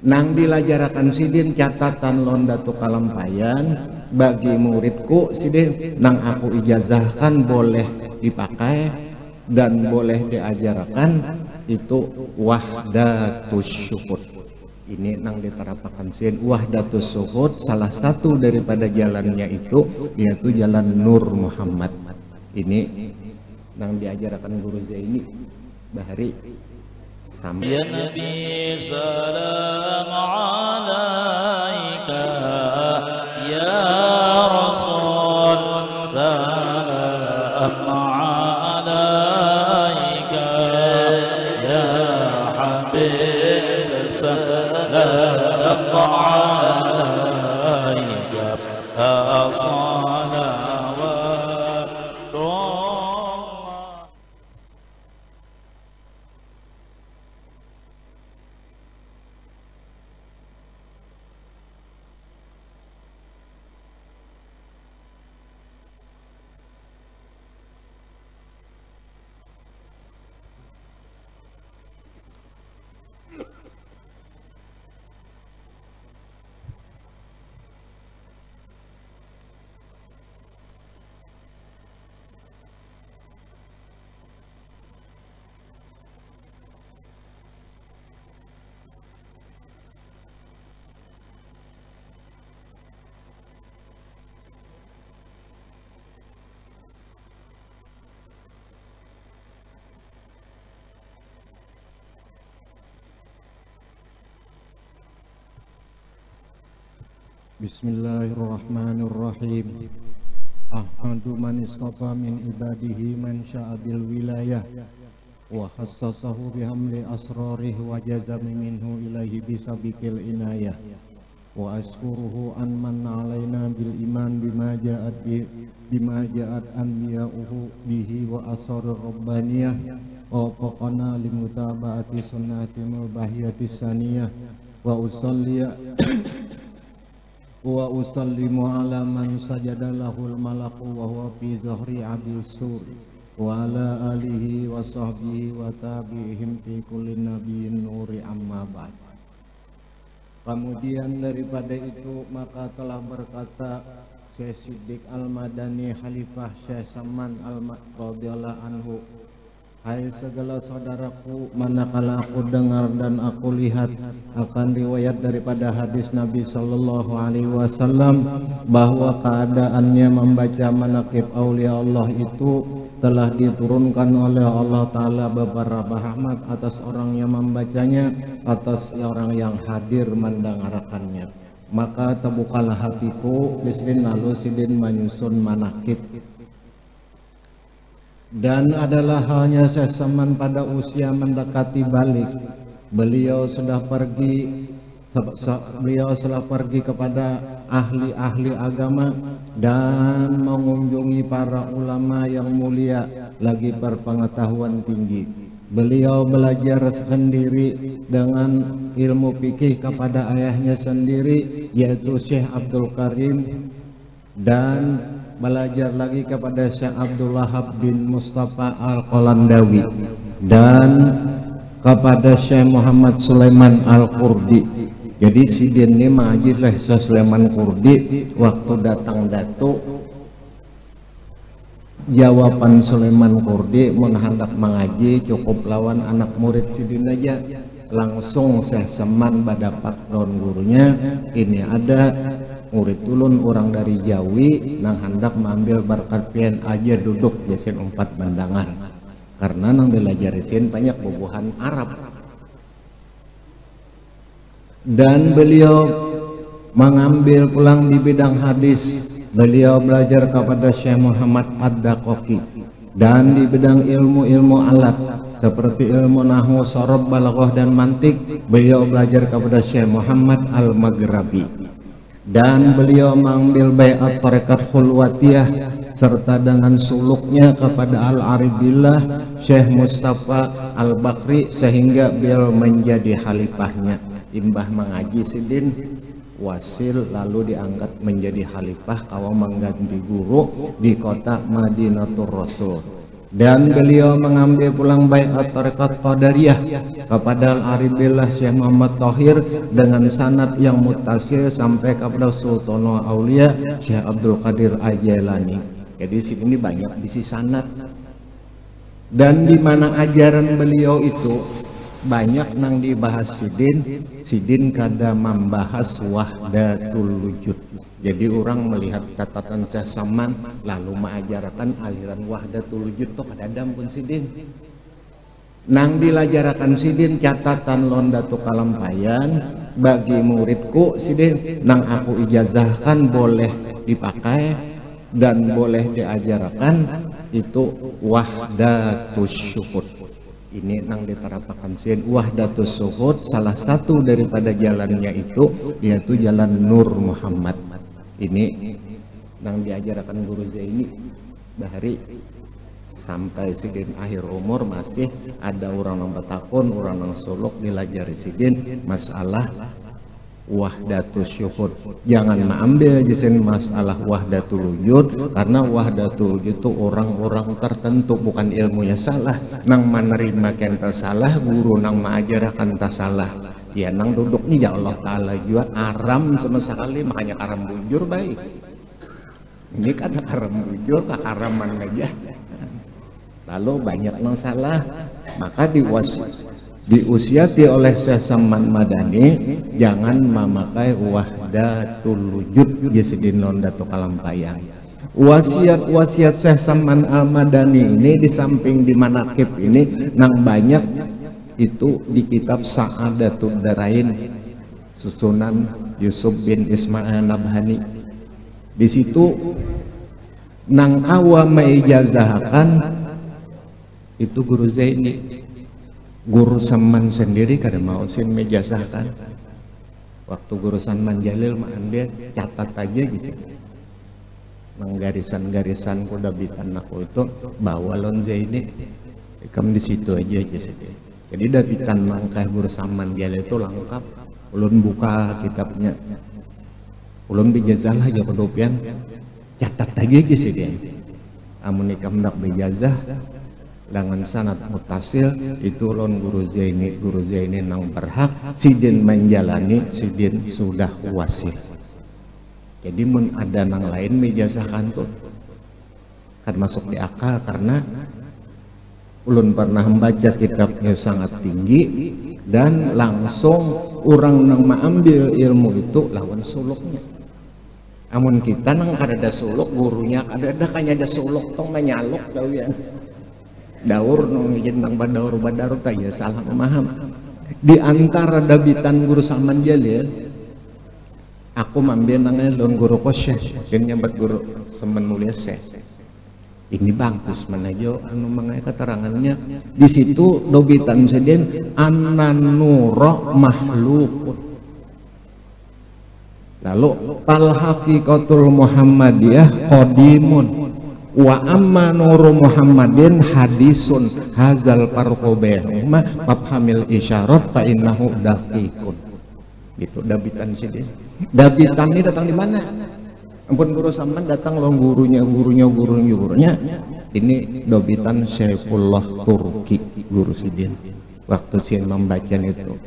nang dilajarakan sidin catatan londa tu kalampayan bagi muridku sidin nang aku ijazahkan boleh dipakai dan boleh diajarkan itu wahdatus syuhud. Ini nang diterapkan sidin wahdatus syuhud, salah satu daripada jalannya itu yaitu jalan Nur Muhammad. Ini nang diajarkan guru Zaini Bahari. Ya Nabi salam alaika, ya Rasul salam alaika, ya Habib salam alaika, salawatullah. Bismillahirrahmanirrahim. Ahmadu man istafa min ibadihi man sya'a bil wilayah wa khassasahu bihamli asrarih wa jazami minhu ilaihi bisabiqil inayah wa askuruhu an man alaina bil iman bima ja'at anbiya'uhu bihi wa asrar rabbaniyah wa faqana limutaba'ati sunnati mubahiyati saniyah wa usallimu ala man sajada lahul malaku wa huwa fi zahri abi sur wa ala alihi wa sahbihi wa tabi'ihim fi kulli nabiyyin nuri amma ba'd. Kemudian daripada itu maka telah berkata Syekh Siddiq Al-Madani Khalifah Syekh Saman radhiyallahu anhu, hai segala saudaraku, manakala aku dengar dan aku lihat akan riwayat daripada hadis Nabi Sallallahu Alaihi Wasallam bahwa keadaannya membaca manaqib aulia Allah itu telah diturunkan oleh Allah Ta'ala beberapa rahmat atas orang yang membacanya, atas orang yang hadir mendengarkannya. Maka terbukalah hatiku bisrin lalu sidin menyusun manaqib. Dan adalah halnya Syekh Saman pada usia mendekati balik. Beliau sudah pergi kepada ahli-ahli agama dan mengunjungi para ulama yang mulia lagi berpengetahuan tinggi. Beliau belajar sendiri dengan ilmu fikih kepada ayahnya sendiri yaitu Syekh Abdul Karim, dan belajar lagi kepada Syekh Abdul Wahab bin Mustafa Al-Qalandawi dan kepada Syekh Muhammad Sulaiman Al-Qurdi. Jadi sidin ini majid lah Syekh Sulaiman Qurdi waktu datang datu jawaban Sulaiman Qurdi mun hendak mengaji cukup lawan anak murid sidin aja, langsung Syekh Saman badapak lawan gurunya, ini ada murid tulun orang dari Jawi nang hendak mengambil berkat pian aja duduk jasin 4 bandangan karena nang dilajarisin banyak bubuhan Arab. Dan beliau mengambil pulang di bidang hadis, beliau belajar kepada Syekh Muhammad Ad-Daqaqi, dan di bidang ilmu-ilmu alat seperti ilmu nahwu, sorob, balaghah dan mantik beliau belajar kepada Syekh Muhammad Al-Maghrabi. Dan beliau mengambil baiat tarekat khulwatiyah serta dengan suluknya kepada Al-Aribillah Syekh Mustafa Al-Bakri sehingga beliau menjadi khalifahnya. Imbah mengaji sidin wasil lalu diangkat menjadi khalifah kawa mengganti guru di kota Madinatul Rasul. Dan beliau mengambil pulang baiat tarekat Qadariyah kepada Al-Aribillah Syekh Muhammad Thohir dengan sanad yang mutasil sampai kepada Sultanul Aulia Syekh Abdul Qadir Al-Jailani. Jadi sini banyak bisi sanad. Dan di mana ajaran beliau itu banyak nang dibahas sidin kada membahas wahdatul wujud. Jadi orang melihat catatan Syekh Saman lalu mengajarkan aliran wahdatul wujud toh kadadam pun sidin. Nang dilajarakan sidin catatan londatu kalampayan bagi muridku sidin nang aku ijazahkan boleh dipakai dan boleh diajarkan itu wahdatus syuhud. Ini nang diterapkan sin wahdatus syuhud, salah satu daripada jalannya itu yaitu jalan Nur Muhammad. Ini nang diajarkan guru Zaini dari sampai sidin akhir umur masih ada orang yang betakun, orang yang suluk dilajari sidin masalah wahdatus syuhud. Jangan mengambil jisin masalah wahdatul wujud, karena wahdatul wujud itu orang-orang tertentu, bukan ilmunya salah. Nang menerima kenta salah, guru nang mengajarkan tak salah. Ya nang duduk nih ya Allah Ta'ala juga aram sama sekali, makanya karam bujur baik. Ini kan karam bujur ke karaman aja. Lalu banyak nang salah, maka diusiati oleh Syekh Saman Madani jangan memakai wahdatul wujud jisidin londatu kalampayang. Wasiat Syekh Saman Al-Madani ini di samping di manakib ini nang banyak itu di kitab Sa'adatul Darain susunan Yusuf bin Ismail Nabhani. Di situ nang kawa meijazahkan itu guru Zaini. Guru Saman sendiri kada mau sin meijazahkan. Waktu guru Saman Jalil dia catat aja gitu. Nang garisan-garisan kudabitan aku itu bawa lon Zaini. Ikam di situ aja sih. Jadi dabitan langkah guru Saman Jalil itu lengkap. Ulun buka kitabnya, ulun bijazah aja kedopian, catat aja sih dia. Amun ikam nak bijazah, dengan sanad mutasil itu ulun guru Zaini nang berhak, sidin menjalani, sidin sudah wasil. Jadi mun ada nang lain bijazahkan tuh, kan masuk di akal karena ulun pernah membaca kitabnya sangat tinggi dan langsung orang nang mengambil ilmu itu lawan suluknya. Amun kita nang kada ada suluk gurunya kada kanya ada suluk tong menyaluk dawian. Daur nang izin nang badaur tanya salah memaham. Di antara dabitan guru Saman Jalil aku mambil nang lon guru Syekh yang nyambat guru Saman Mulia Syekh. Ini bagus menajo anu mengenai keterangannya di situ dobitan sedien an-nuru makhluk. Lalu al haqiqatul muhammadiyah qadimun wa amma nuru muhammadin hadisun hazal farqu bainahuma fafhamil isyarat fa innahu daqiqun. Gitu dabitan sedien. Dabitan ini datang di mana? Ampun guru Saman datang loh gurunya. Ini dobitan Syaifullah Turki guru sidin waktu sin membaca itu.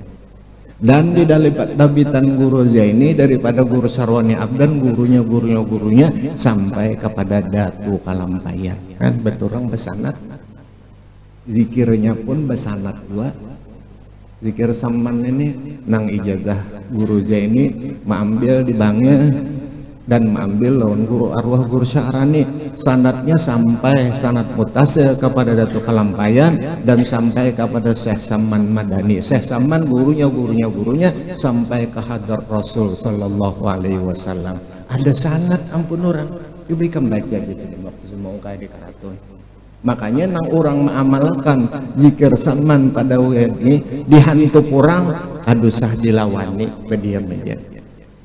Dan di dabitan guru Zaini daripada guru Sarwani Abdan gurunya sampai kepada Datu Kalampayan. Kan betul orang besanat. Zikirnya pun besanat dua. Zikir Saman ini nang ijazah guru Zaini mengambil di bangnya dan mengambil lawan guru arwah guru Sya'rani, sanadnya sampai sanad mutasil kepada Datu Kalampayan dan sampai kepada Syekh Saman Madani. Syekh Saman gurunya sampai ke hadrat Rasul sallallahu alaihi wasallam. Ada sanad ampun orang. Coba ikam baca aja sini waktu semua kayak di karatun. Makanya nang orang mengamalkan zikir Saman pada WNI dihantu orang kadusah dilawani pediam aja.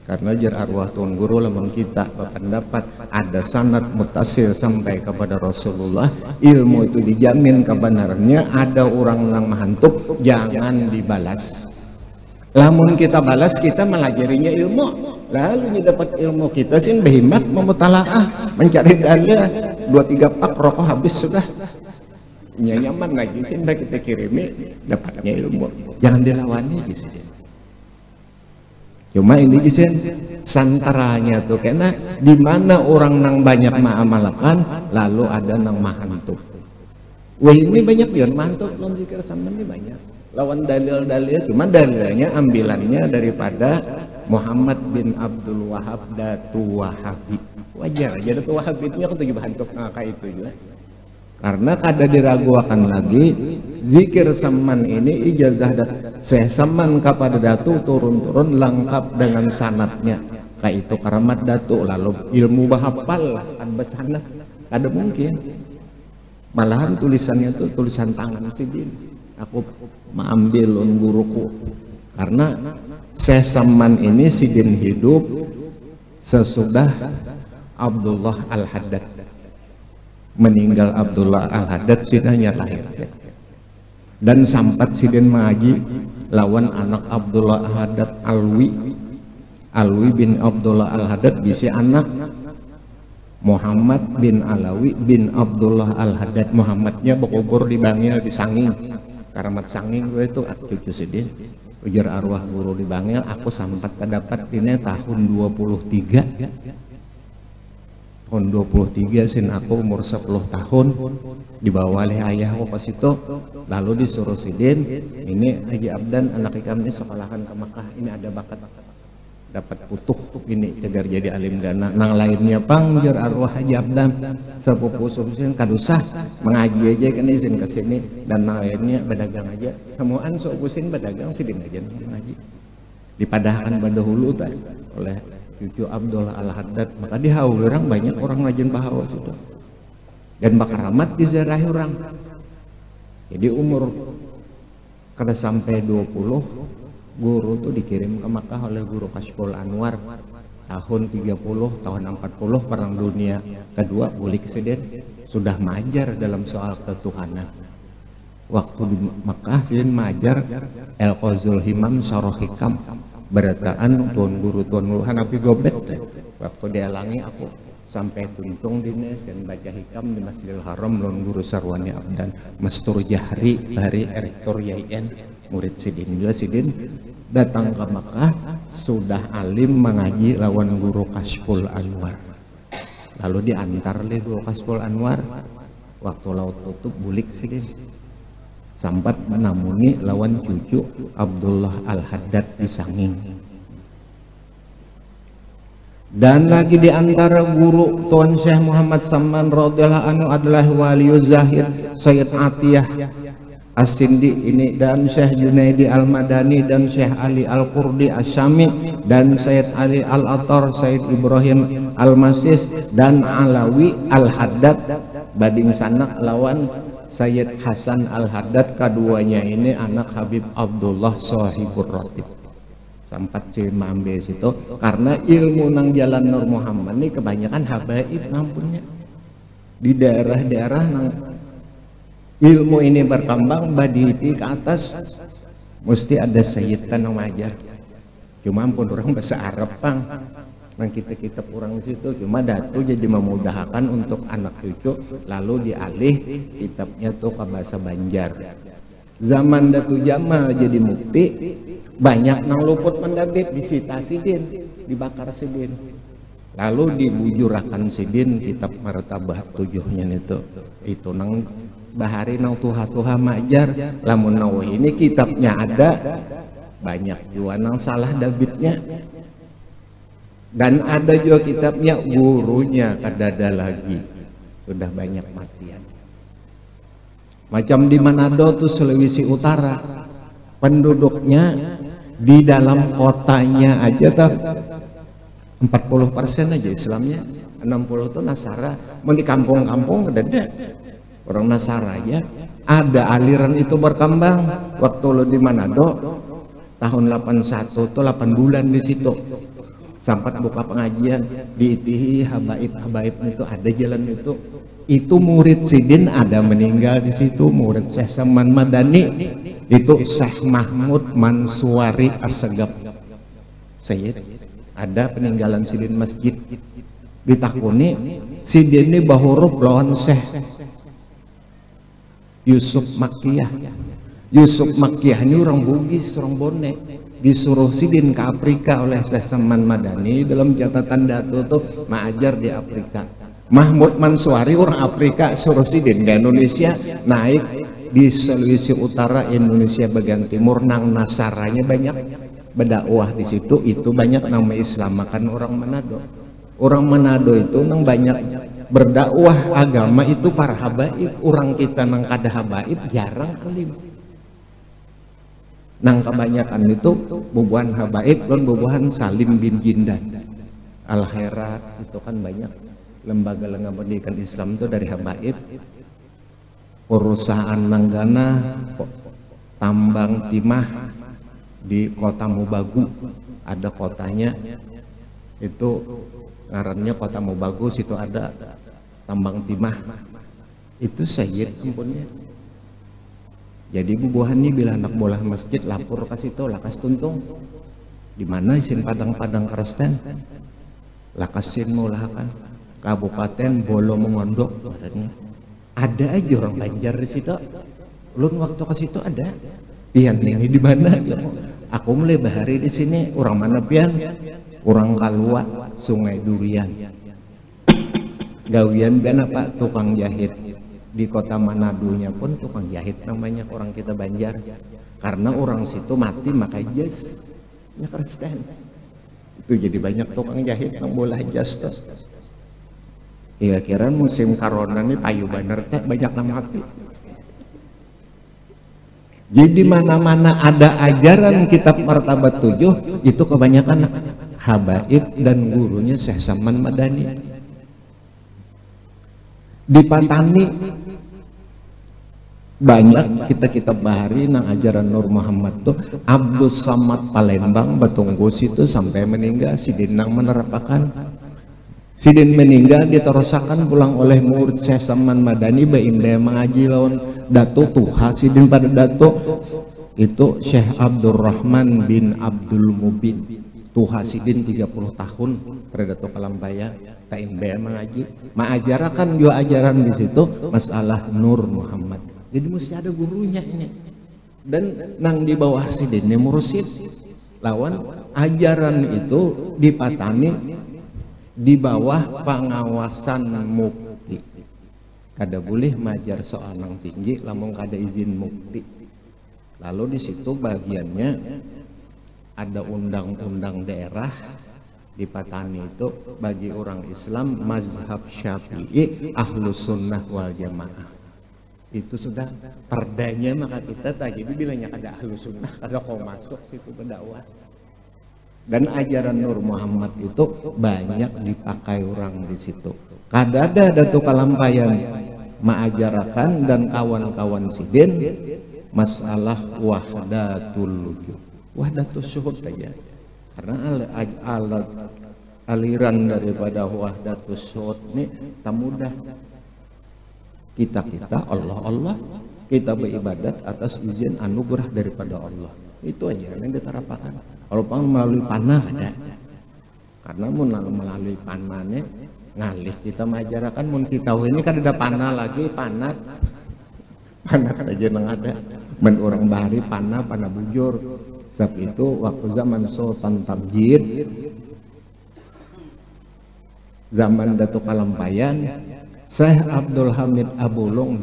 Karena jar arwah tuan guru lamun kita berpendapat ada sanad mutasil sampai kepada Rasulullah, ilmu itu dijamin kebenarannya, ada orang yang menghantup jangan dibalas. Lamun kita balas kita melajarinya ilmu, lalu dapat ilmu kita sin berhimmat memutalaah mencari dalil 2-3 pak rokok habis sudah nyaman lagi sih kita kirimi dapatnya ilmu, jangan dilawani gitu. Cuma ini isen santaranya tuh karena di mana orang nang banyak ma'amalakan lalu ada nang mahantu. Wah ini banyak ya mantuk non zikir sama ini banyak. Lawan dalil-dalil cuma dalilnya ambilannya daripada Muhammad bin Abdul Wahab Datu Wahabi. Wajar aja Datu Wahabi itu aku tujuh hantuk kayak itu juga. Karena kada diragukan lagi zikir saman ini ijazah Syekh Saman kepada Datu turun-turun lengkap dengan sanatnya kayak itu karamat Datu lalu ilmu bahapal lah kan bersanat kada mungkin, malahan tulisannya tuh tulisan tangan Sidin aku mengambil guruku karena Syekh Saman ini Sidin hidup sesudah Abdullah Al-Haddad meninggal. Abdullah Al-Haddad sidahnya lahir dan sampat Sidin mengaji lawan anak Abdullah Al-Haddad Alwi bin Abdullah Al-Haddad bisa anak Muhammad bin Alawi bin Abdullah Al-Haddad. Muhammadnya berkubur di Bangil di Sanging karamat Sanging gue itu cucu Sidin ujar arwah guru di Bangil aku sampat terdapat ini tahun 23 tahun 23 sin aku umur 10 tahun dibawa oleh ayah aku pas itu lalu disuruh Sidin ini Haji Abdan anak ikam ini sekolahan ke Makkah ini ada bakat dapat putuh ini agar jadi alim gana nang lainnya pang ujar arwah Haji Abdan sepupu surusin kadusah mengaji aja kan izin ke sini dan nang lainnya berdagang aja semuaan surusin berdagang Sidin aja ngaji dipadahkan pada hulu tadi oleh cucu Abdullah Al-Haddad maka dihaul orang banyak orang ngajin bahawa sudah dan bakaramat dizarahi orang jadi umur kada sampai 20 guru tuh dikirim ke Makkah oleh guru Kashful Anwar tahun 30 tahun 40 perang dunia kedua bulik Sidin sudah majar dalam soal ketuhanan waktu di Makkah Sidin majar El-Qazul Himam Saroh Hikam berataan tuan guru Hanafi Gobet waktu dia langi aku sampai tuntung dines dan baca hikam di Masjidil Haram tuan guru Sarwani Abdan Mastur Jahri dari Rektor YIN murid Sidin bila Sidin datang ke Makkah sudah alim mengaji lawan guru Kashful Anwar lalu diantar oleh guru Kashful Anwar waktu laut tutup bulik Sidin sampat menamuni lawan cucu Abdullah Al-Haddad di Sanging dan lagi diantara guru Tuan Syekh Muhammad Saman radhiyallahu anhu adalah Waliul Zahid Sayyid Atiyah As-Sindi ini dan Syekh Junaidi Al-Madani dan Syekh Ali Al-Qurdi As-Syami dan Sayyid Ali Al-Attar Sayyid Ibrahim Al-Masis dan Alawi Al-Haddad bading sanak lawan Sayyid Hasan Al-Haddad keduanya ini anak Habib Abdullah Shahibur Ratib sampat si mambe situ karena ilmu nang jalan Nur Muhammad ini kebanyakan habaib ngampunnya di daerah-daerah nang ilmu ini berkembang baditi ke atas mesti ada sayyid kan yang ngajar cuma ampun orang bahasa Arab pang nang kita kurang situ cuma Datu jadi memudahkan untuk anak cucu lalu dialih kitabnya tuh ke bahasa Banjar zaman Datu Jamal jadi mukti banyak nang luput mendabit disita Sidin dibakar Sidin lalu dibujurakan Sidin kitab Martabah 7-nya itu nang bahari nang tuha-tuha majar lamun Nawawi ini kitabnya ada banyak juga nang salah dabitnya dan ada juga kitabnya gurunya kadada lagi sudah banyak matian macam di Manado tuh Sulawesi Utara penduduknya di dalam kotanya aja tuh 40% aja Islamnya 60 tuh Nasara mau di kampung-kampung kedede orang Nasara aja ada aliran itu berkembang waktu lo di Manado tahun 81 tuh 8 bulan di situ sampai buka pengajian diitihi habaib itu ada jalan itu murid Sidin ada meninggal di situ murid Syekh Saman Madani itu Syekh Mahmud Mansuari As-Segap Sayyid ada peninggalan Sidin masjid ditakuni Sidin ini bahuruf lawan Syekh Yusuf Makkiyah. Yusuf Makkiyah ini orang Bugis, orang Bone, disuruh sidin ke Afrika oleh Syekh Saman Madani. Dalam catatan Dato tuh mengajar di Afrika. Mahmud Mansuari orang Afrika, suruh sidin ke Indonesia, naik di Sulawesi Utara, Indonesia bagian timur, nang nasaranya banyak berdakwah di situ. Itu banyak nama Islam, makan orang Manado. Orang Manado itu nang banyak berdakwah agama itu para habaib. Orang kita nang kada habaib jarang alim. Nang kebanyakan itu bubuhan habaib dan bubuhan Salim bin Jindan Al Khairat, itu kan banyak lembaga-lembaga pendidikan Islam itu dari habaib. Perusahaan Nanggana tambang timah di kota Mubagu, ada kotanya itu ngarannya kota Mubagu, situ ada tambang timah, itu Sayyid ampunnya. Jadi bubuhan ini bila anak bola masjid lapor ke situ, lakas tuntung di mana isin padang-padang keresten, lakasin mulakan Kabupaten Bolo Mengondok, ada aja orang Banjar di situ. Ulun waktu ke situ ada pian ini di mana? Aku mulai bahari di sini. Orang mana pian? Orang Kalua, Sungai Durian. Gawian pian apa? Tukang jahit. Di kota Manadunya pun tukang jahit namanya orang kita Banjar. Karena orang situ mati makai jas, ya Kristen. Itu jadi banyak tukang jahit yang bola jas tuh. Kira-kira musim corona ini payu bener teh banyak nama api. Jadi mana-mana ada ajaran kitab martabat 7 itu kebanyakan habaib dan gurunya Syekh Saman Madani. Di Patani banyak kita bahari nang ajaran Nur Muhammad tuh. Abdul Samad Palembang Batunggu situ sampai meninggal sidin nang menerapkan. Sidin meninggal diterusakan pulang oleh murid Syekh Saman Madani baimda mengaji lawan Dato Tuha. Sidin pada Dato itu Syekh Abdurrahman bin Abdul Mubin Tuha sidin 30 tahun pada Dato Kalampaya baimda mengaji mengajarkan juga ajaran di situ masalah Nur Muhammad. Jadi mesti ada gurunya ini. Dan nang di bawah sidin ini mursid lawan ajaran itu dipatani di bawah pengawasan mukti. Kada boleh majar soal nang tinggi lamun kada izin mukti. Lalu di situ bagiannya ada undang-undang daerah di Patani itu bagi orang Islam mazhab Syafi'i Ahlus Sunnah wal Jamaah. Itu sudah perdanya, maka kita tadi bilangnya ada Ahlus Sunnah kada kau masuk situ berdakwah. Dan ajaran Nur Muhammad itu banyak dipakai orang di situ. Kada ada Datuk Kalampayan mengajarkan dan kawan-kawan sidin masalah wahdatul wujud, wahdatul syuhud saja. Karena aliran daripada wahdatul syuhud ini tak mudah. Kita Allah kita beribadat atas izin anugerah daripada Allah. Itu aja yang diterapkan. Kalau melalui panah ada, karena melalui panahnya ngalih kita mengajarkan mun kita ini kan ada panah lagi panat aja nang ada men orang bahari panah bujur. Sebab itu waktu zaman Sultan Tamjid, zaman Datuk Kalampayan, Syekh Abdul Hamid Abulung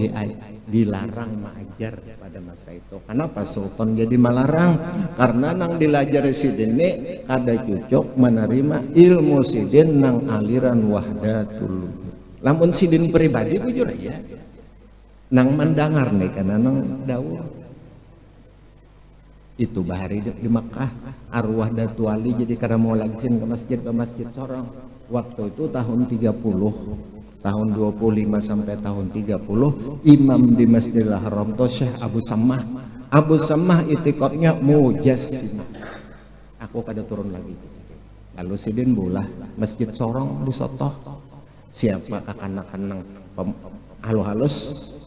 dilarang mengajar pada masa itu. Kenapa Sultan jadi melarang? Karena nang dilajar sidin ini kada cocok menerima ilmu sidin nang aliran wahdatul wujud. Lamun sidin pribadi bujur aja nang mendengar nih karena nang dawuh itu bahari di Makkah arwah Datu Ali jadi kada mau lagi ke masjid sorong. Waktu itu tahun 30 tahun 25 sampai tahun 30 imam di Masjidil Haram itu Syekh Abu Sammah. Abu Sammah itikadnya mujassimah. Aku kada turun lagi. Lalu sidin bolah masjid sorong di sotoh. Siapa kakanak-kanang halus-halus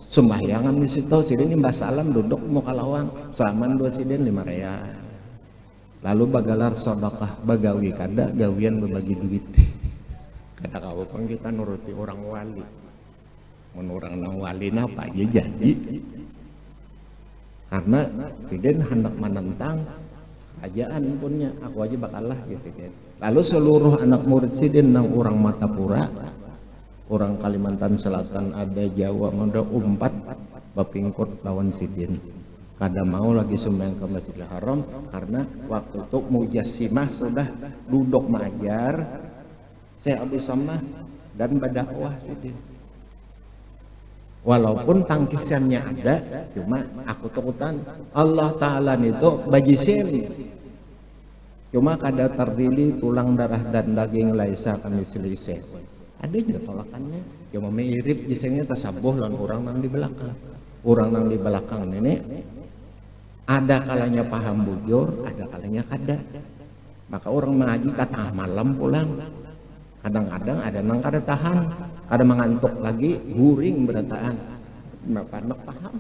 sembahyangan di situ. Sidin mbah salam duduk muka lawang. Salaman dua sidin 5 real. Lalu bagalar sedekah bagawi kada gawian berbagi duit. Kata kau pun kita nuruti orang wali. menurang nang walina apa aja jadi, karena Sidin hendak menentang kerajaan punya, aku aja bakalah gitu Sidin. Lalu seluruh anak murid Sidin nang orang Matapura, orang Kalimantan Selatan, ada Jawa, ada umpat bapingkut lawan Sidin. Kada mau lagi sembahyang ke Masjidil Haram karena waktu itu Mujassimah sudah duduk mengajar, saya Abdul Samad dan berdakwah Sidin. Walaupun tangkisannya ada, cuma aku takutan Allah Ta'ala itu bajisim, cuma kada terdili tulang darah dan daging laisa kami selisih. Ada juga tolakannya, cuma mirip jisengnya tasabuh lan orang nang di belakang. Orang nang di belakang nenek ada kalanya paham bujur, ada kalanya kada. Maka orang mengaji tengah malam pulang, kadang-kadang ada nang kada tahan, kada mengantuk lagi, guring berataan, anak paham.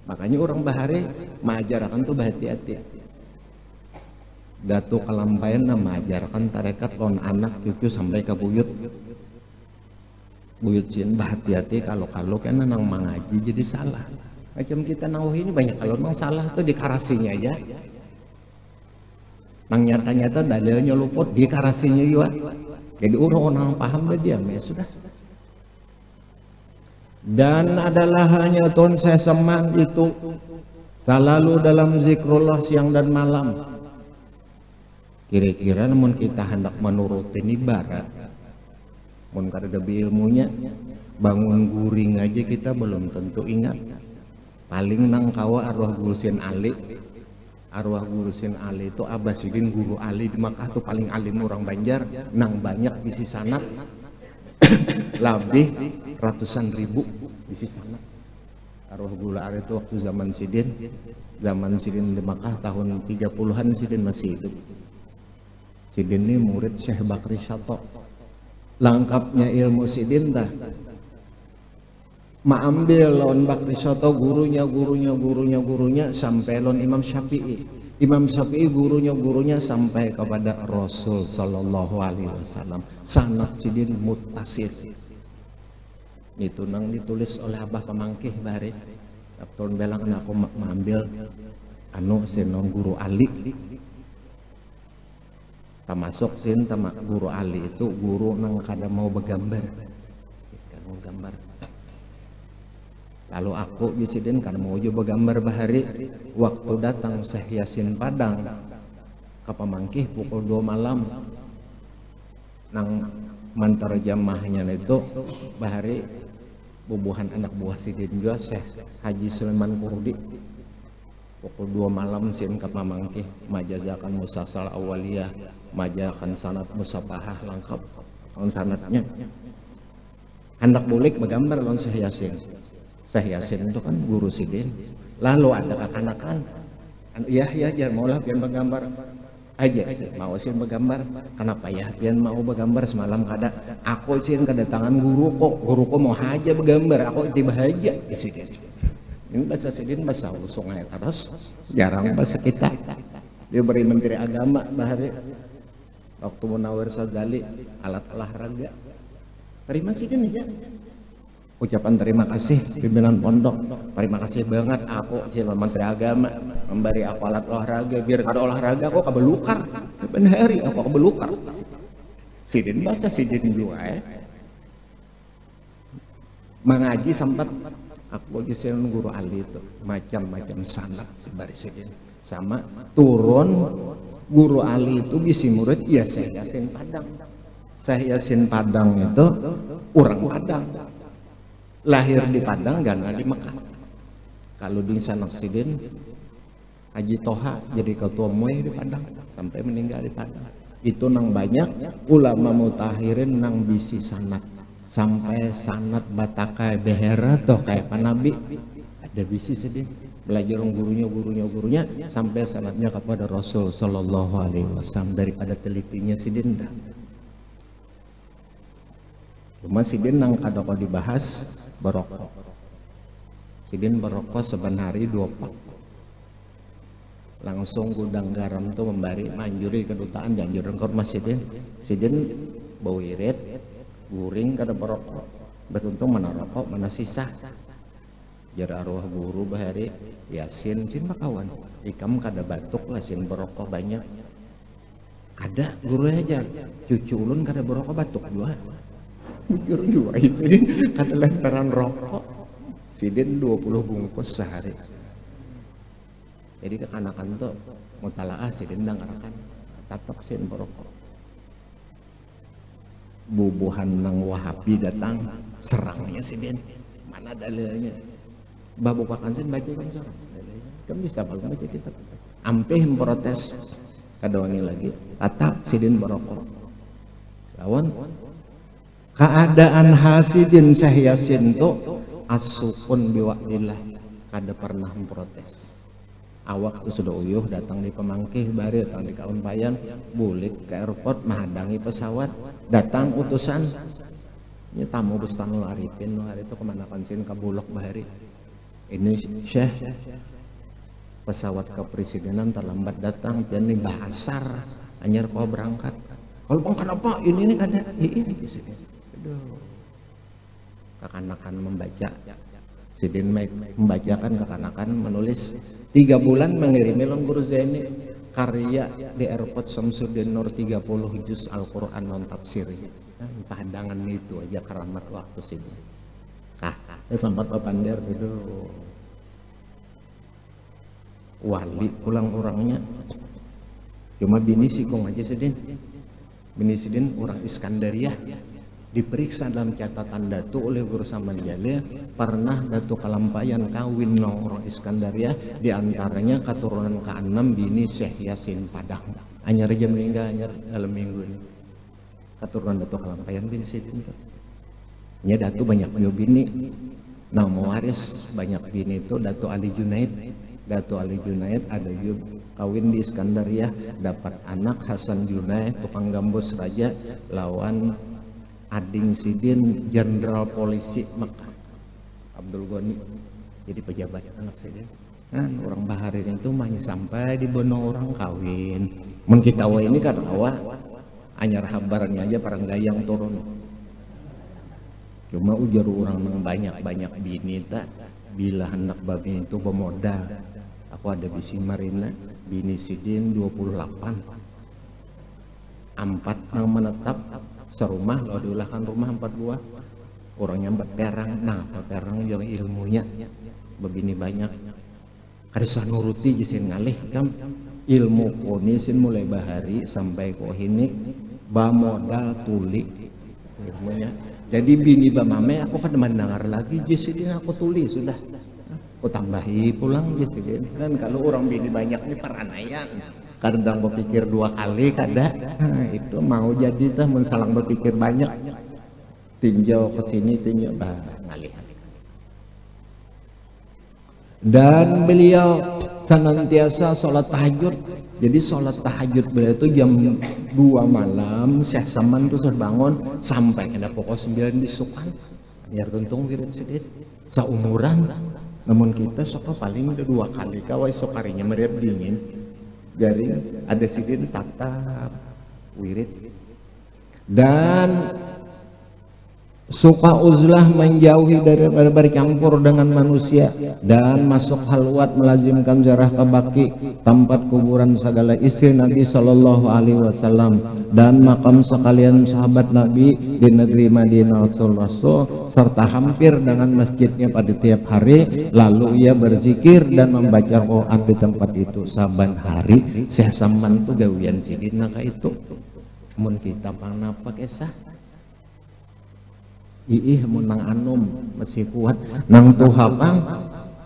Makanya orang bahari mengajarkan tuh berhati-hati. Datu kalampayan na mengajarkan tarekat lon anak cucu sampai ke buyut. Buyut sin berhati-hati kalau kena nang mengaji jadi salah. Macam kita nauh ini banyak kalau nang salah tuh dikarasinya aja. Nang nyata-nyata dalilnya luput dikarasinya juga. Jadi orang paham dia ya sudah. Dan adalah hanya Tuhan saya seman itu selalu dalam zikrullah siang dan malam. Kira-kira namun kita hendak menurutin ibarat, mun kada ilmunya, bangun guring aja kita belum tentu ingat. Paling nang kawa arwah gurusin Ali. Arwah gurusin Ali itu Abah Sidin guru Ali di Makkah tuh paling alim orang Banjar, nang banyak bisi sanad lebih ratusan ribu bisi sanad. Arwah guru Ali itu waktu zaman Sidin di Makkah tahun 30-an Sidin masih hidup. Sidin ini murid Syekh Bakri Syato. Lengkapnya ilmu Sidin dah maambil lawan Bakri Syato gurunya sampai lawan Imam Syafi'i. Imam Syafi'i gurunya sampai kepada Rasul Sallallahu Alaihi Wasallam. Sanad Sidin muttasil. Itu nang ditulis oleh Abah Pamangkih bahari. Tahun belang aku mengambil senong guru Ali. Termasuk sin sama guru Ali itu guru nang kada mau bergambar. Mau gambar. Lalu aku di Sidin kan mau coba gambar bahari. Waktu datang Syekh Yasin Padang ke Pamangkih pukul 2 malam. Nang mantarjamahnya itu bahari bubuhan anak buah Sidin juga Syekh Haji Sulaiman Kurdi. Pukul 2 malam sin ke Pamangkih majazakan musasal awaliyah, majakan sanad musabahah lengkap on sanadnya. Hendak bulik bergambar lawan Syekh Yasin. Syekh Yasin itu kan guru Sidin. Lalu ada kekanakan, ya jangan maulah pian bergambar aja, mau sih bergambar. Kenapa ya pian mau bergambar semalam kada? Aku sih kedatangan guru kok mau aja bergambar, aku tiba aja di Sidin. Ini bahasa Sidin bahasa sungai terus, jarang bahasa kita. Dia beri Menteri Agama bahari waktu Munawir Sagali alat olahraga. Terima Sidin aja. Ucapan terima kasih pimpinan pondok, terima kasih banget aku Cila Menteri Agama memberi aku alat olahraga, biar kada olahraga aku kebelukar bener hari aku kebelukar. Sidin bahasa Sidin juga mengaji sempat aku gisil guru Ali itu macam-macam sanad sebari Sidin sama turun guru Ali itu bisi murid ya Syekh Yasin Padang. Syekh Yasin Padang itu orang Padang. Lahir di Padang, gana di Mekah. Kalau di Sanak Sidin, Haji Toha jadi ketua MUI di Padang sampai meninggal di Padang. Itu nang banyak ulama mutahirin nang bisi sanad sampai sanad Batakai Behera toh kayak Panabi ada bisi Sidin. Belajar gurunya sampai sanadnya kepada Rasul Sallallahu Alaihi Wasallam daripada telitinya Sidin dah. Cuma Sidin nang kada kau dibahas berokok. Sidin berokok sebenari 2 pak. Langsung gudang garam tuh memberi manjuri kedutaan dan anjuran ke rumah Sidin. Sidin bau irit, guring kada berokok. betuntung mana rokok mana sisa jar arwah guru bahari yasin sin makawan ikam kada batuk lah sin berokok banyak ada guru ajar cucu ulun kada berokok batuk dua jujur dua itu kada lantaran rokok sidin 20 bungkus sehari jadi kekanakan tuh mutalaah sidin dangarakan tatap sin berokok bubuhan nang Wahabi datang serangnya sidin mana dalilnya babukakan sin baca kan sorang kan bisa bagus baca kitab ampeh memprotes kadoangi lagi tatap sidin berokok lawan keadaan hasidin sahyasin tuh asukun biwakillah kada pernah memprotes awak tuh sudah uyuh datang di pemangkih bari datang di Kaumpayan bulik ke airport menghadangi pesawat datang utusan ini tamu Bustanul Arifin hari itu kemana kancin ke Bulog bahari ini Syekh pesawat kepresidenan terlambat datang pian di Bahasar anyar kau berangkat kalau bang kenapa ini kada aduh kekanakan membaca sidin membacakan kekanakan menulis 3 bulan mengirimi lon guru Zaini karya di airport Samsudin Nur 30 juz Al-Quran non tafsir padangan itu aja keramat waktu sini sempat papander itu wali pulang orangnya cuma bini sikung aja sidin bini sidin orang Iskandaria diperiksa dalam catatan datu oleh guru Samanjale pernah datu Kalampayan kawin nong orang Iskandaria diantaranya keturunan ke-6 bini Syekh Yasin Padang anyar jam meninggal anyar dalam minggu ini keturunan datu Kalampayan bini sidin nya datu banyak bini nah mewaris banyak bini itu datu Ali Junaid ada kawin di Iskandaria dapat anak Hasan Junaid tukang gambus raja lawan ading sidin jenderal polisi Mekah Abdul Ghani jadi pejabat anak sidin kan orang baharin itu mahnya sampai di bono orang kawin mun kita ini kan awak anyar habarnya aja parang gayang turun cuma ujar orang nang banyak bini tak bila hendak babi itu pemodal aku ada bisi Marina bini sidin 28 4 nang menetap serumah lo diulahkan rumah 4 buah orangnya 4 perang nah 4 perang yang ilmunya begini banyak kadisa nuruti jisin ngalih kan ilmu konisin mulai bahari sampai kohini ba modal tuli ilmunya jadi bini ba mame aku kan mendengar lagi jisin aku tuli sudah aku tambahi pulang jisin kan kalau orang bini banyak ini paranayan kadang berpikir 2 kali kada itu mau jadi tah mensalang berpikir banyak tinjau ke sini tinjau ngalih dan beliau senantiasa sholat tahajud jadi sholat tahajud beliau itu jam 2 malam Syekh Saman tuh sudah bangun sampai kena pokok 9 disukan biar tuntung wirid sedikit seumuran namun kita sok paling udah 2 kali kawai sokarinya meriap dingin dari ada sidin tatap wirid dan suka uzlah menjauhi daripada bercampur dengan manusia dan masuk halwat melazimkan ziarah kebaki tempat kuburan segala istri Nabi Shallallahu Alaihi Wasallam dan makam sekalian sahabat Nabi di negeri Madinah Rasul serta hampir dengan masjidnya pada tiap hari lalu ia berzikir dan membaca Quran di tempat itu saban hari Syekh Saman tuh gawian sidin naka itu mun kita panapa kesah menang anum masih kuat nang tuhapang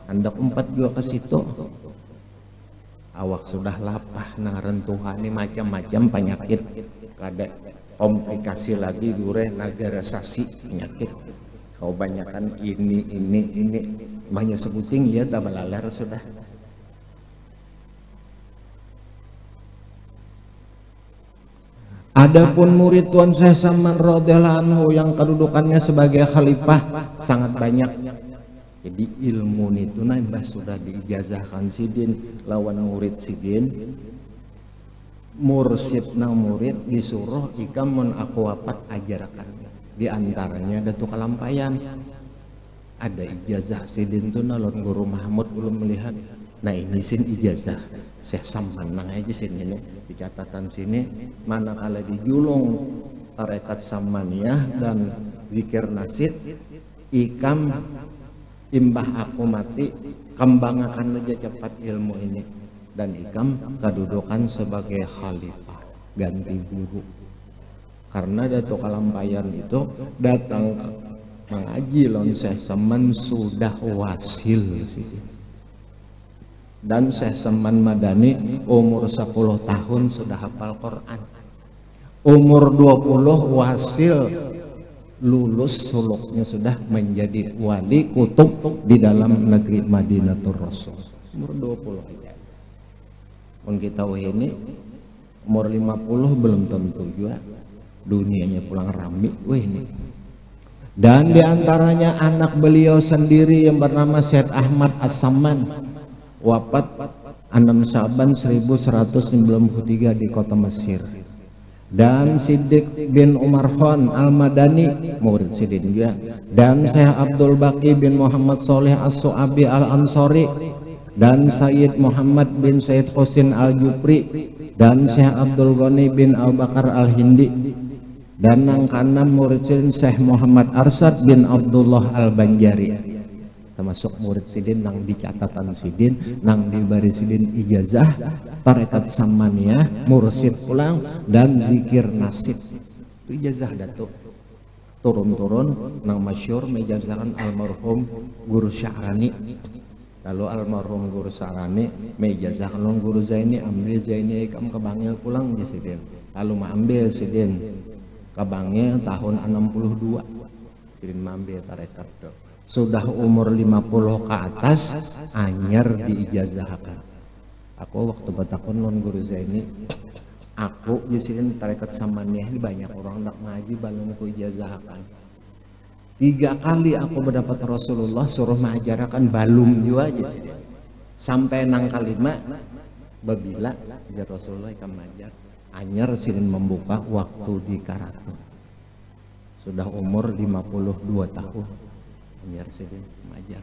hendak 4 juga ke situ awak sudah lapah nang rentuhan ini macam-macam penyakit kada komplikasi lagi gureh nagara sasi penyakit kau banyakkan ini banyak sebuting ya tak belalar sudah Adapun murid Tuan Syekh Saman radhiyallahu anhu yang kedudukannya sebagai khalifah sangat banyak. Jadi ilmu itu nambah sudah diijazahkan sidin lawan murid sidin. Mursid nang murid disuruh ikam mun aku wapat ajarkan. Di antaranya Datuk Kalampayan. Ada ijazah sidin tuh nalon Guru Mahmud belum melihat. Nah ini sin ijazah Syekh Saman nang aja sini nih di catatan sini, manakala dijulung tarekat Samaniyah dan zikir nasid ikam imbah aku mati kembangakan aja cepat ilmu ini, dan ikam kedudukan sebagai khalifah ganti guru. Karena Datuk Kalampayan itu datang mengaji lon Syekh Saman sudah wasil sih. Dan Syekh Saman Madani umur 10 tahun sudah hafal Quran, umur 20 wasil lulus suluknya sudah menjadi wali kutub di dalam negeri Madinatul Rasul, umur 20 aja. Pun kita ini umur 50 belum tentu juga dunianya pulang rami ini. Dan diantaranya anak beliau sendiri yang bernama Syed Ahmad As-Saman, wafat 6 Syaban 1193 di kota Mesir. Dan Siddiq bin Umar Khan Al-Madani, murid Sidin juga. Dan Syekh Abdul Baqi bin Muhammad Soleh As-Su'abi Al-Ansari, dan Sayyid Muhammad bin Sayyid Husin Al-Jupri, dan Syekh Abdul Ghani bin Abu Bakar Al-Hindi. Dan nang kanam murid Sidin Syekh Muhammad Arsad bin Abdullah Al-Banjari, termasuk murid Sidin nang di catatan Sidin, nang di baris Sidin ijazah tarekat Samaniyah, mursid pulang dan zikir nasid. Itu ijazah Datuk. Turun-turun nang masyhur mejazahkan almarhum Guru Sya'rani. Lalu almarhum Guru Sya'rani mejazahkan Guru Zaini, ambil Zaini ikam kebangil pulang di Sidin. Lalu ambil Sidin kebangil tahun 62. Sidin ambil tarekat itu. Sudah umur 50 ke atas anyar diijazahkan. Aku waktu batakon non Guru Zaini, aku jisirin tarekat Samaniyah ini banyak orang tak ngaji balung ku ijazahkan. 3 kali aku mendapat Rasulullah suruh mengajarkan balum juga jisirin. Sampai nang kalima babila ya Rasulullah ikam mengajar. Anyar sirin membuka waktu di Karatu. Sudah umur 52 tahun. Anyar sirin mengajar.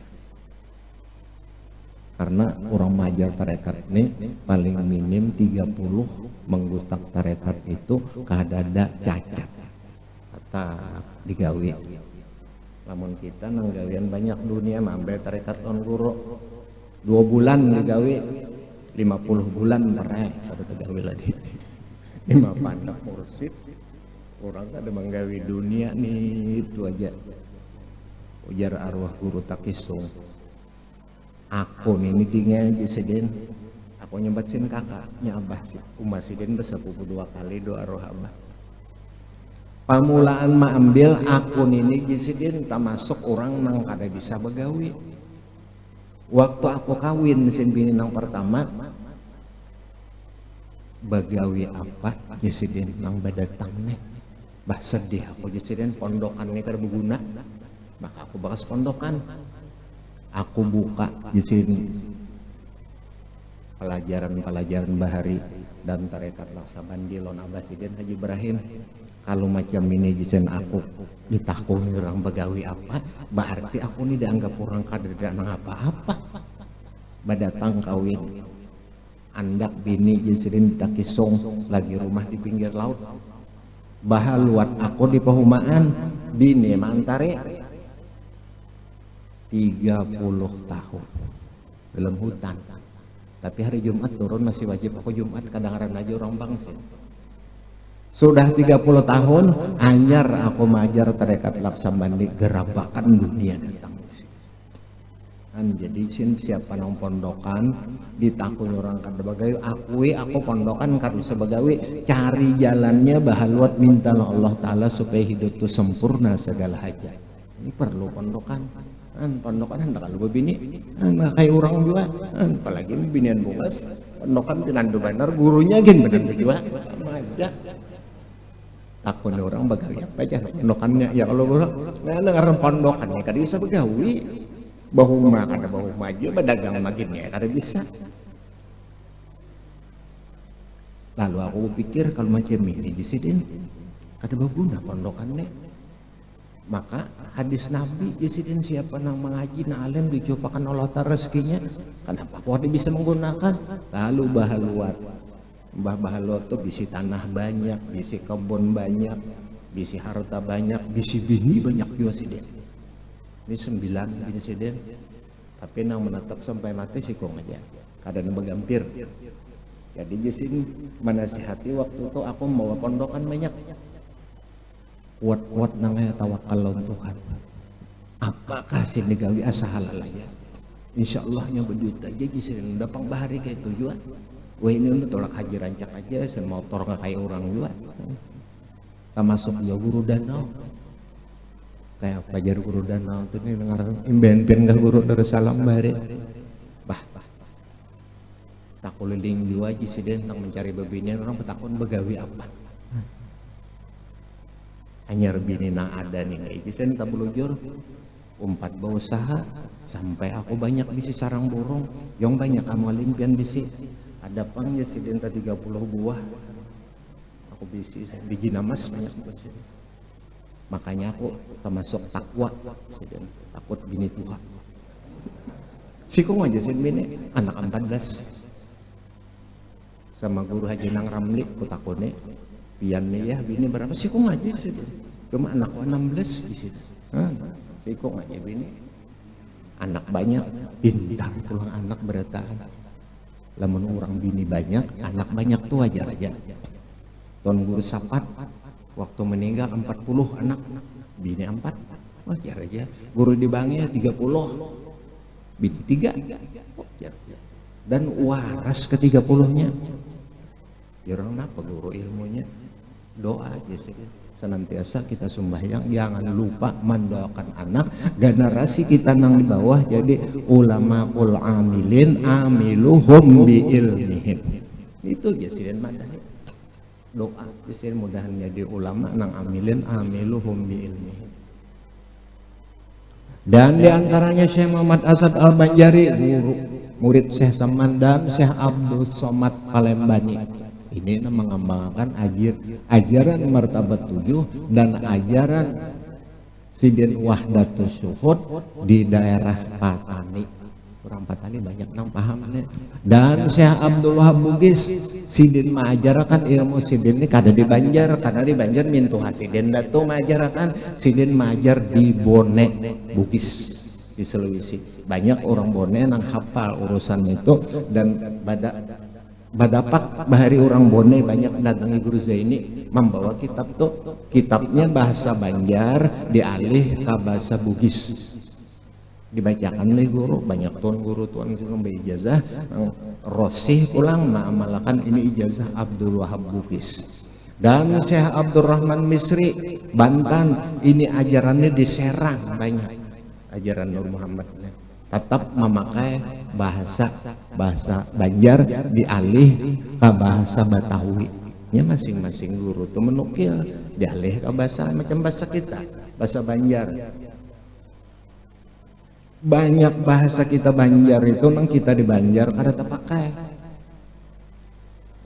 Karena orang mengajar tarekat ini paling minim 30 menggutak tarekat itu kadada cacat kata digawi. Namun kita nanggawian banyak dunia mambe tarekat non guru 2 bulan digawi 50 bulan perai pada digawi lagi 5 pandak mursid orang ada menggawi dunia nih itu aja. Ujar arwah Guru Takisung, aku ini tinggal di Sidin, aku nyebatin kakaknya Abah sih, Umar Sidin bersepupu 2 kali doa roh Abah. Pamulaan ma ambil aku ini di Sidin, tak masuk orang nang kada bisa begawi. Waktu aku kawin sin bini nang pertama, begawi apa di Sidin nang badatang nih, bah sedih aku di Sidin pondokan ini kada berguna, maka aku bakas pondokan. Aku buka di sini pelajaran bahari dan tarekat Laksabandi lon Abah Sidin Haji Ibrahim. Kalau macam ini jisen aku ditakuni orang begawi apa, berarti aku ini dianggap orang kader dan apa-apa. Badatang kawin, andak bini jisen Takisong lagi rumah di pinggir laut. Bahaluat aku di pehumaan bini mantare 30 tahun dalam hutan, tapi hari Jumat turun masih wajib aku Jumat, kadang-kadang aja orang bangsa. Sudah 30 tahun anyar aku mengajar tarekat Laksabandi, gerabakan dunia datang kan. Jadi siapa nang pondokan ditakuni orang kada bagawi, aku pondokan kada bisa bagawi, cari jalannya bahaluat minta Allah Ta'ala supaya hidup itu sempurna segala hajat. Ini perlu pondokan. Pondokan hendak kalau bini kayak orang juga, apalagi binian bukas pondokan pinandu benar gurunya gin benar juga aja takut orang bagawi apa aja pondokannya ya. Kalau orang dengar pondokannya kada bisa begawi, bahu makan bahu maju berdagang maginnya kada bisa. Lalu aku pikir kalau macam ini di sini kada berguna pondokannya. Maka hadis Nabi Yesidin siapa nang mengaji na alim dicobakan Allah Ta'ala rezekinya, kenapa kok dia bisa menggunakan? Lalu bahaluat Mbah Bahaluat tuh bisi tanah banyak, bisi kebun banyak, bisi harta banyak, bisi bini banyak juga Sidin. Ini 9 bini Sidin, tapi nang menetap sampai mati sih kok aja kadang begampir. Jadi Yesidin menasihati waktu itu aku membawa pondokan banyak, kuat-kuat namanya tawakal lawan Tuhan. Apakah sih digawi asa halal aja? Insya Allahnya berduit aja Yesidin dapang bahari kayak tujuan. Wah ini udah tolak haji rancak aja, sen motor nggak kayak orang juga. Termasuk ya guru danau, kayak pajar guru danau tuh nih dengar imben-imben nggak guru Darussalam bare. Bah, tak keliling juga Yesidin tentang mencari bebinian orang petakun begawi apa? Anyar bini na ada nih kayak Yesidin tak belujur. Umpat berusaha sampai aku banyak bisi sarang burung, yang banyak amal impian bisi. Ada pang Yesidin 30 buah aku bisi biji namas banyak bisi. Makanya aku termasuk takwa Yesidin, takut bini tua. Sikung aja Yesidin bini anak 14 sama guru Haji Nang Ramli ku takune pian nih ya bini berapa sikung aja Yesidin, cuma anakku 16 di situ. Sikung aja bini anak banyak, pintar pulang anak berataan. Lamun orang bini banyak, anak banyak tuh wajar aja. Tuan guru Sapat waktu meninggal 40 anak, bini 4 wajar aja. Guru di Bangi 30, bini 3 wajar aja. Dan waras ke-30-nya. Ya orang apa guru ilmunya? Doa aja sih. Senantiasa kita sembahyang, jangan lupa mendoakan anak generasi kita nang di bawah jadi ulama ul amilin amiluhum bi ilmihim. Itu Yesidin madani doa Yesidin mudahan jadi ulama nang amilin amiluhum bi ilmihim. Dan diantaranya Syekh Muhammad Asad Al-Banjari, guru murid Syekh Saman dan Syekh Abdul Somad Palembani. Ini mengembangkan ajaran martabat 7 dan ajaran Sidin Wahdatus Syuhud di daerah Patani. Orang Patani banyak nang pahamnya. Dan Syekh Abdul Wahab Bugis Sidin mengajarkan ilmu Sidin ini kada di Banjar, karena di Banjar mintu Sidin datu mengajarkan Sidin mengajar di Bone Bugis di Sulawesi. Banyak orang Bone nang hafal urusan itu dan badapak bahari orang Bone banyak datangi Guru Zaini membawa kitab tuh, kitabnya bahasa Banjar dialih ke bahasa Bugis, dibacakan oleh guru. Banyak tuan guru tuan ijazah Rosih pulang mengamalkan ini ijazah Abdul Wahab Bugis. Dan Syekh Abdurrahman Misri Bantan, ini ajarannya di Serang banyak ajaran Nur Muhammad, tetap memakai bahasa Banjar dialih ke bahasa Betawi. Ya masing-masing guru tuh menukil dialih ke bahasa macam bahasa kita, bahasa Banjar. Banyak bahasa kita Banjar itu nang kita di Banjar kada terpakai.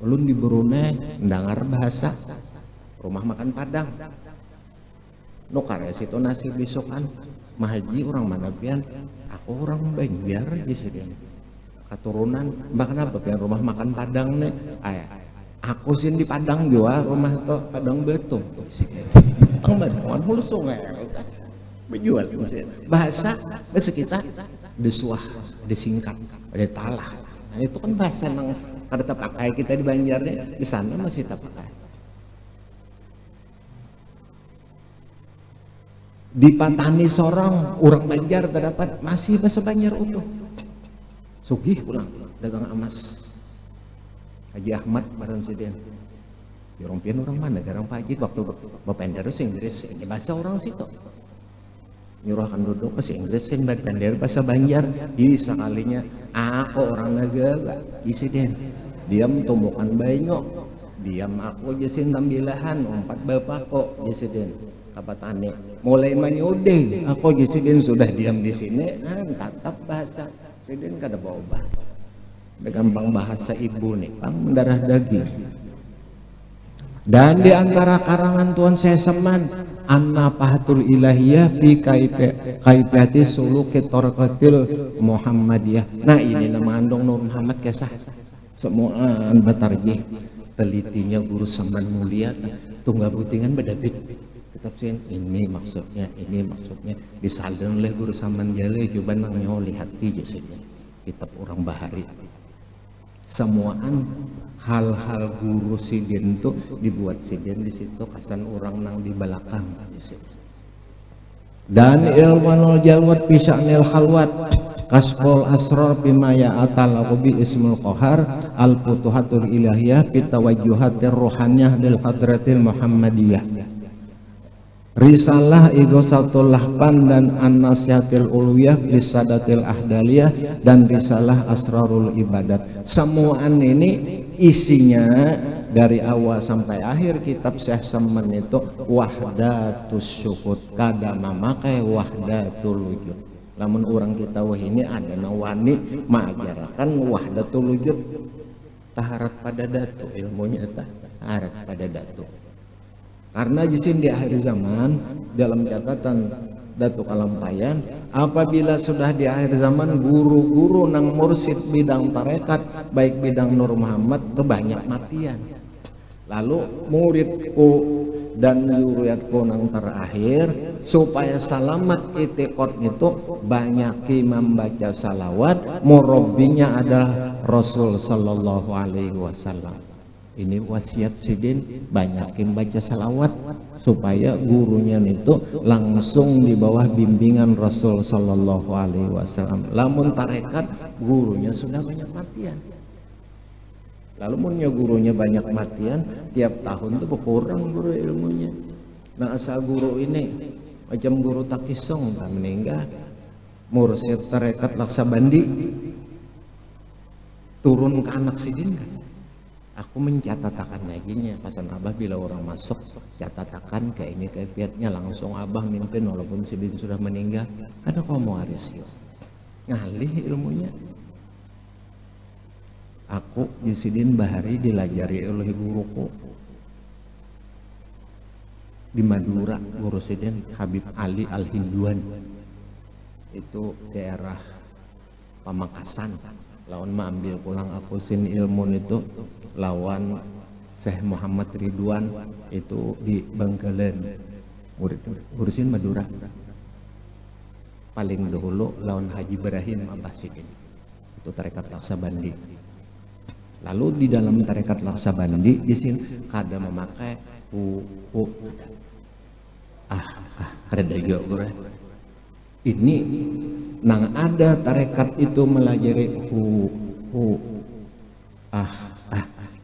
Ulun di Brunei dengar bahasa rumah makan Padang. Nu karya situ nasi besokan mahaji orang mana pian, aku orang Banjar Yesidin keturunan bahkan apa pian rumah makan Padang nih. Aku sih di Padang juga rumah itu Padang betul tang Bandungan hulu sungai berjual bahasa kita desuah disingkat ada talah. Nah, itu kan bahasa yang kada terpakai kita di Banjar nih, di sana masih terpakai. Di Patani Sorong orang Banjar terdapat masih bahasa Banjar utuh. Sugih pulang dagang emas Haji Ahmad barang Sidin. Orang pian orang mana garang Pak Haji waktu bapender bahasa Inggris bahasa orang situ. Nyurahkan duduk bahasa Inggris dan bapender bahasa Banjar. Di sekalinya aku orang negara Sidin. Diam tumbukan banyak. Diam aku jasin tambilahan umpat bapak kok Sidin. Kapatane mulai menyuding aku Yesidin sudah diam di sini tatap bahasa Sidin kada bawa gampang bahasa ibu nih pang mendarah daging. Dan di antara karangan Tuan Syekh Saman an-nafahatul ilahiyah fi kaifiyati suluki torqatil Muhammadiyah. Nah ini nama andong Nur Muhammad kisah semua batarjih telitinya guru Saman Mulia tunggal putingan bedabit kitab ini maksudnya disalin oleh guru Saman Jale coba nang nyawa lihat jasanya kitab orang bahari semuaan hal-hal guru sidin tuh dibuat sidin di situ kasan orang nang di belakang dan ilmanul jalwat pisanil khalwat kasful asrar bimaya atal bi ismul qahar al futuhatul ilahiyah bitawajjuhatir ruhaniyah lil hadratil muhammadiyah risalah igosatul lahpan dan an-nasihatil ulwiyah bisadatil ahdaliyah dan risalah asrarul ibadat. Semuaan ini isinya dari awal sampai akhir kitab Syekh Saman itu wahdatus syuhud kada mamakai wahdatul wujud. Lamun orang kita wah ini ada nawani mengajarakan wahdatul wujud taharat pada datu ilmunya taharat pada datu. Karena jisin di akhir zaman dalam catatan Datuk Kalampayan apabila sudah di akhir zaman guru-guru nang mursid bidang tarekat baik bidang Nur Muhammad itu banyak matian lalu muridku dan zuriatku nang terakhir supaya selamat itikad itu banyak membaca salawat murabbinya adalah Rasul sallallahu alaihi wasallam. Ini wasiat sidin banyakin baca salawat supaya gurunya itu langsung di bawah bimbingan Rasul sallallahu alaihi wasallam. Lamun tarekat gurunya sudah banyak matian. Lalu munnya gurunya banyak matian tiap tahun itu berkurang guru ilmunya. Nah asal guru ini macam guru Takisong tak meninggal mursyid tarekat Laksabandi turun ke anak sidin kan. Aku mencatatakan lagi pasan abah bila orang masuk catatakan kayak ini kaifiatnya langsung abah mimpin walaupun sidin sudah meninggal ada komo aris ngalih ilmunya aku di sidin bahari dilajari oleh guruku di Madura guru sidin Habib Ali Al-Hinduan itu daerah Pamekasan lawan ambil pulang aku sin ilmu itu lawan Syekh Muhammad Ridwan itu di Bangkalan ngurusin Madura paling dahulu lawan Haji Ibrahim Abbasidin itu tarekat Laksabandi lalu di dalam tarekat Laksabandi di sini kada memakai kada juga ini nang ada tarekat itu melajari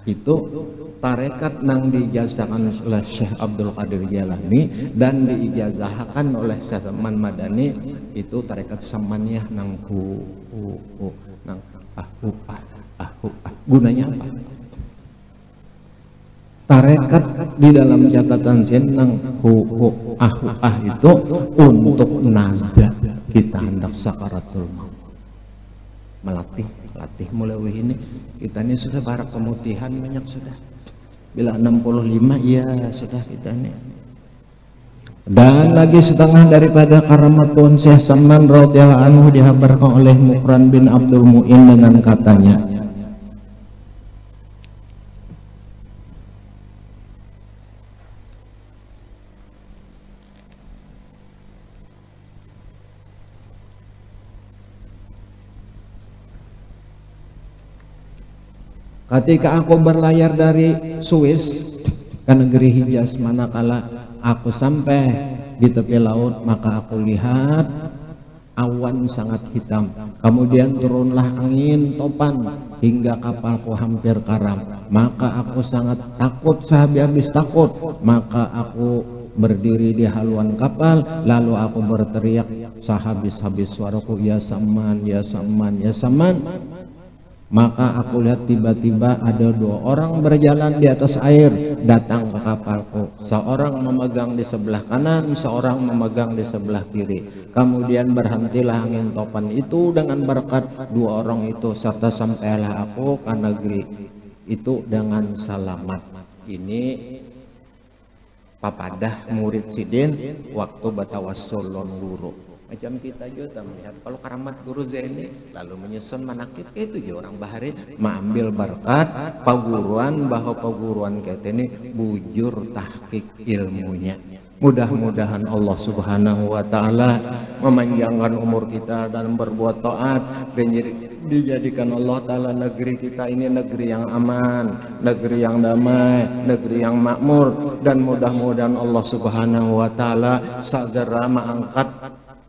itu tarekat nang diijazahkan oleh Syekh Abdul Qadir Jalani dan diijazahkan oleh Syekh Saman Madani itu tarekat Samaniyah nang nang gunanya apa? Tarekat di dalam catatan nang itu untuk nazar kita hendak sakaratul maut melatih mulai ini kita ini sudah barak pemutihan banyak sudah bila 65 ya sudah kita ini dan lagi setengah daripada karamatun Syekh Saman radhiyallahu anhu dihabarkan oleh Mukran bin Abdul Mu'in dengan katanya ketika aku berlayar dari Swiss ke negeri Hijaz manakala aku sampai di tepi laut maka aku lihat awan sangat hitam kemudian turunlah angin topan hingga kapalku hampir karam maka aku sangat takut sehabis takut maka aku berdiri di haluan kapal lalu aku berteriak sehabis-habis suaraku ya Saman ya Saman ya Saman. Maka aku lihat tiba-tiba ada dua orang berjalan di atas air datang ke kapalku. Seorang memegang di sebelah kanan, seorang memegang di sebelah kiri. Kemudian berhentilah angin topan itu dengan berkat dua orang itu serta sampailah aku ke negeri itu dengan selamat. Ini papadah murid sidin waktu batawassul lon guru. Macam kita juga melihat kalau karamat guru Zaini lalu menyusun manakib itu juga orang bahari mengambil berkat paguruan bahwa paguruan kita ini bujur tahqiq ilmunya. Mudah-mudahan Allah Subhanahu wa taala memanjangkan umur kita dan berbuat taat dan dijadikan Allah taala negeri kita ini negeri yang aman, negeri yang damai, negeri yang makmur, dan mudah-mudahan Allah Subhanahu wa taala segera mengangkat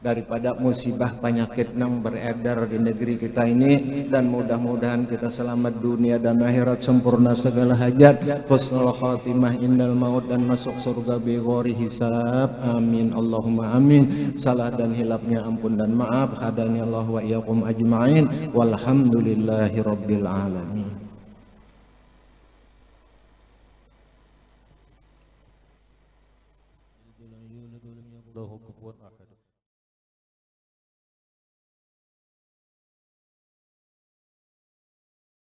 daripada musibah penyakit yang beredar di negeri kita ini, dan mudah-mudahan kita selamat dunia dan akhirat, sempurna segala hajat, husnul khatimah indal maut, dan masuk surga bi ghairi hisab. Amin Allahumma amin. Salah dan hilafnya ampun dan maaf. Hadani Allah wa iyyakum ajma'in. Walhamdulillahi rabbil alamin.